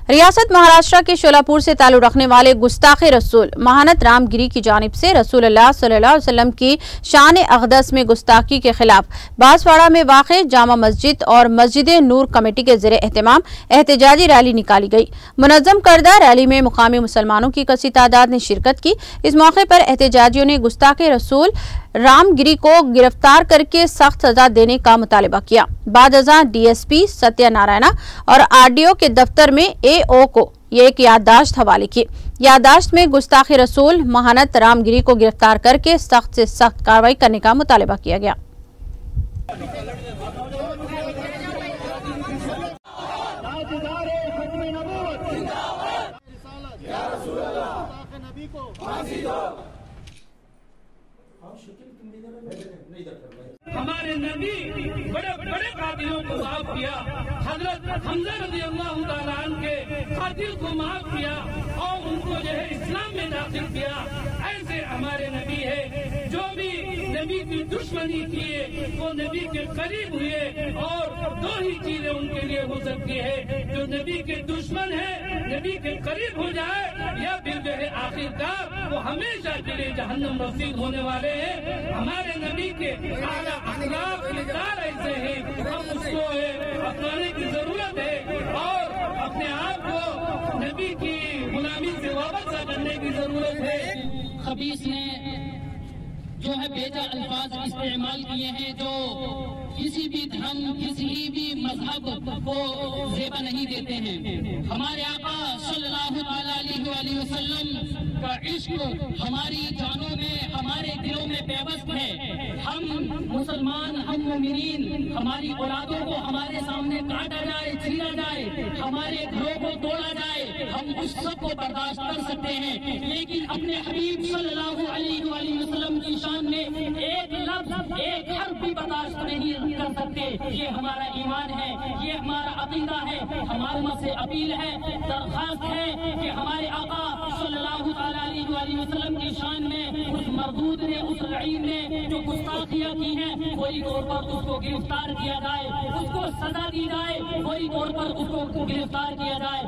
ریاست مہاراشٹر کے شولاپور سے تعلق رکھنے والے گستاخ رسول مہانت رام گری کی جانب سے رسول اللہ صلی اللہ علیہ وسلم کی شان اقدس میں گستاخی کے خلاف باسواڑہ میں واقع جامع مسجد اور مسجد نور کمیٹی کے زیر اہتمام احتجاجی ریلی نکالی گئی۔ منظم کردہ ریلی میں مقامی مسلمانوں کی کثیر تعداد نے شرکت کی۔ اس موقع پر احتجاجیوں نے گستاخ رسول رام گری کو گرفتار کر کے سخت سزا دینے کا مطالبہ کیا۔ بعد ازاں ڈی ایس پی ستیہ نارائنا اور آر ڈی او کے دفتر میں اے او کو یہ ایک یادداشت حوالے کی۔ یادداشت میں گستاخ رسول مہانت رام گری کو گرفتار کر کے سخت سے سخت کارروائی کرنے کا مطالبہ کیا گیا۔ ہمارے نبی بڑے بڑے قاتلوں کو معاف کیا، حضرت حمزہ رضی اللہ تعالیٰ عنہ کے قاتل کو معاف کیا اور ان کو جو ہے اسلام میں داخل کیا۔ ایسے ہمارے نبی ہے جو بھی نبی کی دشمنی کیے وہ نبی کے قریب ہوئے، اور دو ہی چیزیں ان کے لیے ہو سکتی ہے، جو نبی کے دشمن ہے نبی کے قریب ہو جائے، یا پھر جو ہے آخرکار وہ ہمیشہ کے لیے جہنم رسید ہونے والے ہیں۔ ہمارے نبی کے اعلیٰ اخلاق کردار ایسے ہیں، ہم اس کو اپنانے کی ضرورت ہے اور اپنے آپ کو نبی کی غلامی سے وابستہ کرنے کی ضرورت ہے۔ خبیث نے جو ہے بیجا الفاظ استعمال کیے ہیں جو کسی بھی دھرم کسی بھی مذہب کو زیبا نہیں دیتے ہیں۔ ہمارے آقا صلی اللہ علیہ وسلم کا عشق ہماری جانوں میں ہمارے دلوں میں پیوست ہے۔ ہم مسلمان ہم مومنین ہماری اولادوں کو ہمارے سامنے کاٹا جائے چھیلا جائے ہمارے گھروں کو توڑا جائے ہم اس سب کو برداشت کر سکتے ہیں، لیکن اپنے حبیب صلی اللہ علیہ وسلم کی شان میں ایک لفظ ایک حرف بھی برداشت نہیں کر سکتے۔ یہ ہمارا ایمان ہے، یہ ہمارا عقیدہ ہے۔ ہمارے سے اپیل ہے، درخواست ہے کہ ہمارے آقا صلی اللہ علیہ وسلم کی شان میں اس مردود نے اس لعین نے جو گستاخیاں کی ہیں فوری طور پر اس کو گرفتار کیا جائے، اس کو سزا دی جائے، فوری طور پر اس کو گرفتار کیا جائے۔